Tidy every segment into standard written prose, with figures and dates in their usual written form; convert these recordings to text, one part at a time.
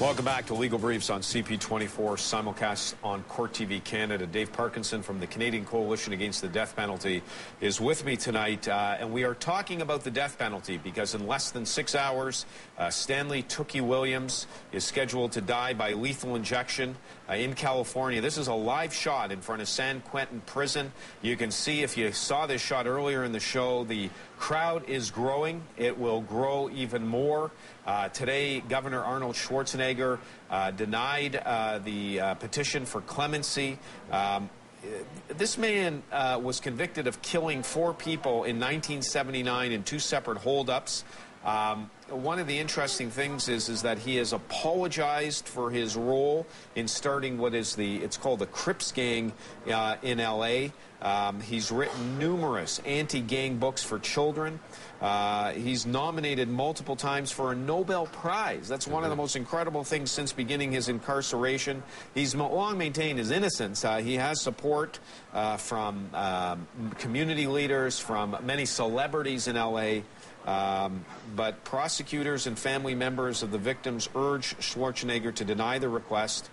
Welcome back to Legal Briefs on CP24, simulcast on Court TV Canada. Dave Parkinson from the Canadian Coalition Against the Death Penalty is with me tonight, and we are talking about the death penalty because in less than 6 hours, Stanley Tookie Williams is scheduled to die by lethal injection in California. This is a live shot in front of San Quentin Prison. You can see, if you saw this shot earlier in the show, the crowd is growing. It will grow even more. Today, Governor Arnold Schwarzenegger denied the petition for clemency. This man was convicted of killing 4 people in 1979 in 2 separate holdups. One of the interesting things is that he has apologized for his role in starting what is it's called the Crips gang in L.A. He's written numerous anti-gang books for children. He's nominated multiple times for a Nobel Prize. That's one of the most incredible things since beginning his incarceration. He's long maintained his innocence. He has support from community leaders, from many celebrities in L.A., but prosecutors and family members of the victims urge Schwarzenegger to deny the request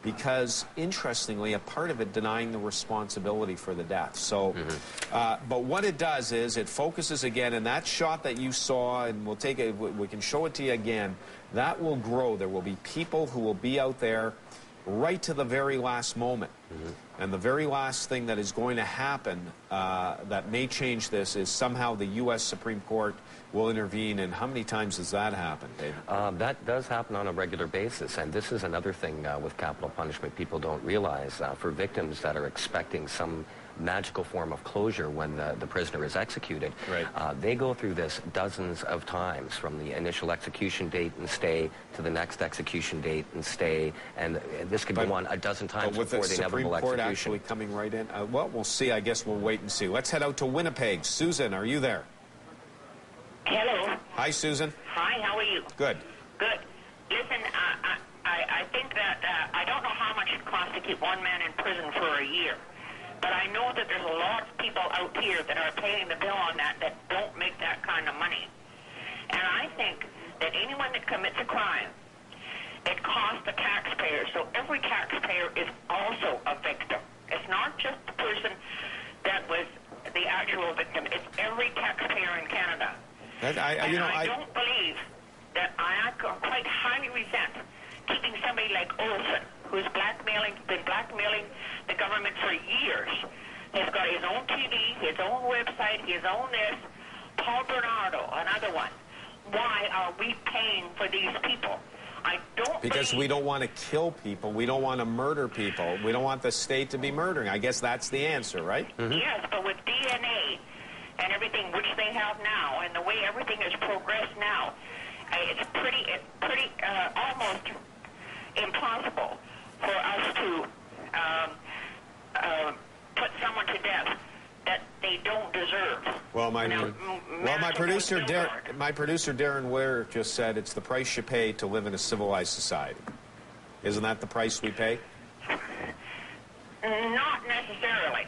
because, interestingly, a part of it denying the responsibility for the death. So, but what it does is it focuses again, and that shot that you saw, and we'll take it, we can show it to you again, that will grow. There will be people who will be out there right to the very last moment. And the very last thing that is going to happen that may change this is somehow the U.S. Supreme Court will intervene. And how many times does that happen, David? That does happen on a regular basis. And this is another thing with capital punishment people don't realize. For victims that are expecting some magical form of closure when the prisoner is executed, they go through this dozens of times, from the initial execution date and stay to the next execution date and stay, and this could go on a dozen times before the inevitable execution. Actually coming right in, well, we'll see. I guess we'll wait and see. Let's head out to Winnipeg. Susan, are you there? Hello. Hi, Susan. Hi, how are you? Good. Good. Listen, I think that I don't know how much it costs to keep one man in prison for a year. But I know that there's a lot of people out here that are paying the bill on that don't make that kind of money. And I think that anyone that commits a crime, it costs the taxpayer. So every taxpayer is also a victim. It's not just the person that was the actual victim. It's every taxpayer in Canada. I don't believe that I quite highly resent keeping somebody like Olson, who's been blackmailing the government for years. He's got his own TV, his own website, his own this. Paul Bernardo, another one. Why are we paying for these people? I don't Because we don't want to kill people. We don't want to murder people. We don't want the state to be murdering. I guess that's the answer, right? Yes, but with DNA and everything which they have now, and the way everything has progressed now, it's pretty almost impossible for us to put someone to death that they don't deserve. Well, my producer Darren Ware just said it's the price you pay to live in a civilized society. Isn't that the price we pay? Not necessarily.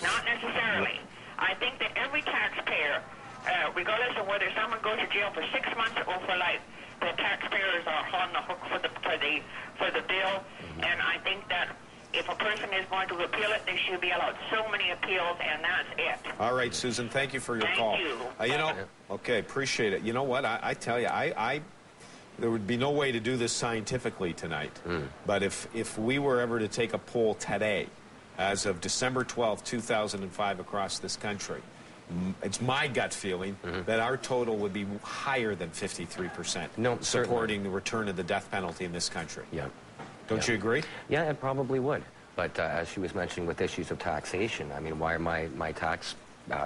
Not necessarily. I think that every taxpayer, regardless of whether someone goes to jail for 6 months or for life, the taxpayers are on the hook for the bill, and I think that if a person is going to appeal it, they should be allowed so many appeals, and that's it. All right, Susan, thank you for your call. Thank you. Okay, appreciate it. You know what? I tell you, there would be no way to do this scientifically tonight, but if we were ever to take a poll today, as of December 12th, 2005, across this country, it's my gut feeling that our total would be higher than 53% supporting the return of the death penalty in this country. Yeah. Don't you agree? Yeah, it probably would. But as she was mentioning with issues of taxation, I mean, why are my tax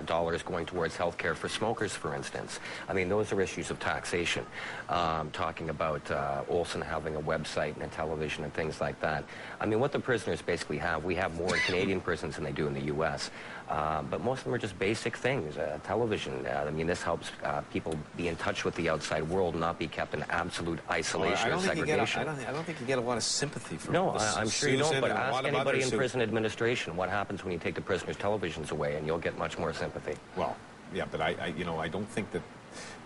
dollars going towards health care for smokers, for instance? I mean, those are issues of taxation. Talking about Olson having a website and a television and things like that. I mean, what the prisoners basically have, we have more in Canadian prisons than they do in the U.S. But most of them are just basic things. Television, I mean, this helps people be in touch with the outside world, not be kept in absolute isolation or segregation. I don't think you get a lot of sympathy from No, I'm sure you don't, but ask anybody in prison administration what happens when you take the prisoners' televisions away, and you'll get much more sympathy. Well, yeah, but I don't think that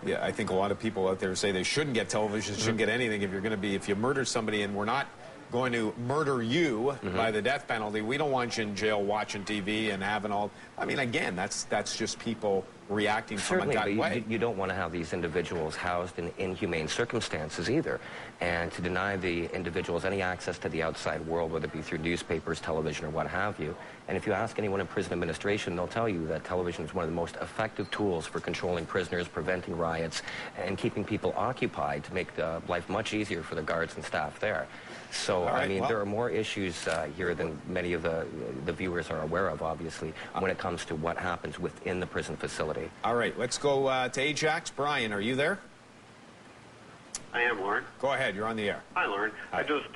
yeah, I think a lot of people out there say they shouldn't get television, shouldn't get anything. If you murder somebody, and we're not going to murder you by the death penalty, we don't want you in jail watching TV and having all. I mean, again, that's just people reacting from a gut way. Certainly, but you don't want to have these individuals housed in inhumane circumstances either. And to deny the individuals any access to the outside world, whether it be through newspapers, television, or what have you. And if you ask anyone in prison administration, they'll tell you that television is one of the most effective tools for controlling prisoners, preventing riots, and keeping people occupied to make life much easier for the guards and staff there. So, right, I mean, there are more issues here than many of the viewers are aware of, obviously, when it comes to what happens within the prison facility. All right, let's go to Ajax. Brian, are you there? I am, Lorne. Go ahead, you're on the air. Hi, Lorne. Hi. I just,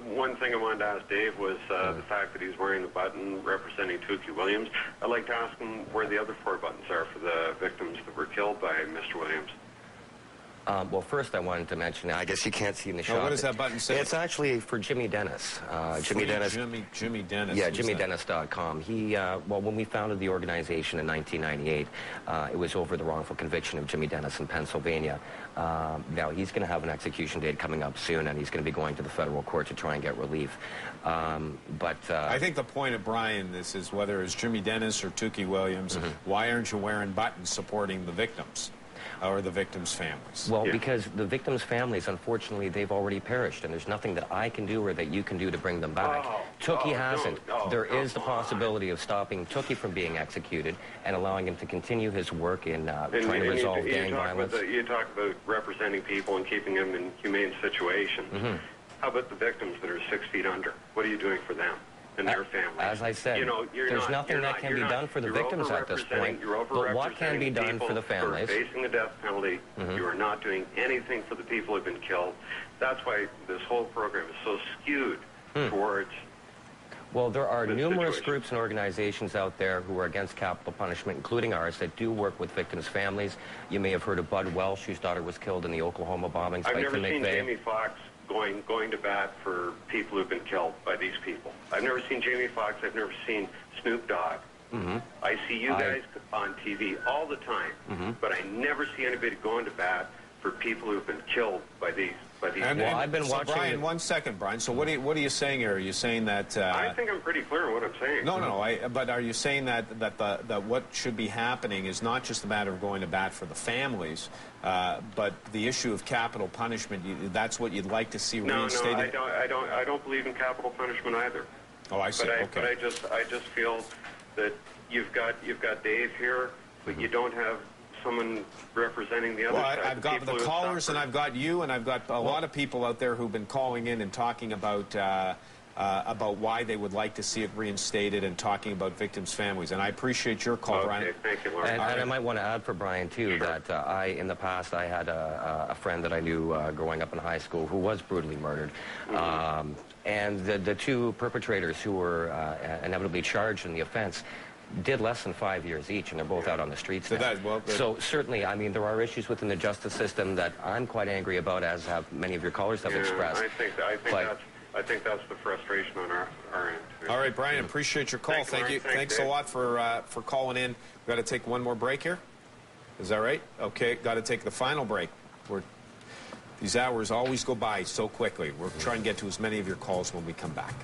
one thing I wanted to ask Dave was the fact that he's wearing the button representing Tookie Williams. I'd like to ask him where the other 4 buttons are for the victims that were killed by Mr. Williams. Well, first I wanted to mention, I guess you can't see in the shot. What does that button say? It's actually for Jimmy Dennis. Jimmy Dennis. Jimmy Dennis. Yeah, JimmyDennis.com. He, well, when we founded the organization in 1998, it was over the wrongful conviction of Jimmy Dennis in Pennsylvania. Now, he's going to have an execution date coming up soon, and he's going to be going to the federal court to try and get relief. I think the point of Brian, this is whether it's Jimmy Dennis or Tookie Williams, why aren't you wearing buttons supporting the victims? Or the victims' families? Well, because the victims' families, unfortunately, they've already perished, and there's nothing that I can do or that you can do to bring them back. Tookie hasn't. There is the possibility of stopping Tookie from being executed and allowing him to continue his work in trying to resolve gang violence. You talk about representing people and keeping them in humane situations. How about the victims that are 6 feet under? What are you doing for them and their families? As I said, there's nothing that can be done for the victims at this point, but what can be done for the families? Facing the death penalty, you are not doing anything for the people who have been killed. That's why this whole program is so skewed towards... Well, there are numerous groups and organizations out there who are against capital punishment, including ours, that do work with victims' families. You may have heard of Bud Welsh, whose daughter was killed in the Oklahoma bombings by Tim McVeigh. I've never seen Jamie Foxx going to bat for people who've been killed by these people. I've never seen Jamie Foxx. I've never seen Snoop Dogg. I see you guys on TV all the time, but I never see anybody going to bat for people who've been killed by these. I've been watching. Brian, 1 second, Brian. So what are you saying here? Are you saying that? I think I'm pretty clear on what I'm saying. No. But are you saying that what should be happening is not just a matter of going to bat for the families, but the issue of capital punishment? That's what you'd like to see reinstated? No, I don't believe in capital punishment either. Oh, I see. But I just feel that you've got Dave here, but you don't have someone representing the other side. I've got the callers, and I've got you, and I've got a lot of people out there who've been calling in and talking about why they would like to see it reinstated and talking about victims' families. And I appreciate your call, Brian. Okay, thank you, Lorne. And I might want to add for Brian, too, that in the past, I had a friend that I knew growing up in high school who was brutally murdered. And the 2 perpetrators who were inevitably charged in the offense did less than 5 years each, and they're both out on the streets now. So certainly, I mean, there are issues within the justice system that I'm quite angry about, as have many of your callers have expressed. I think that's the frustration on our end. All right, Brian, appreciate your call. Thank you. Thanks a lot for calling in. We've got to take one more break here. Is that right? Okay, got to take the final break. These hours always go by so quickly. We're trying to get to as many of your calls when we come back.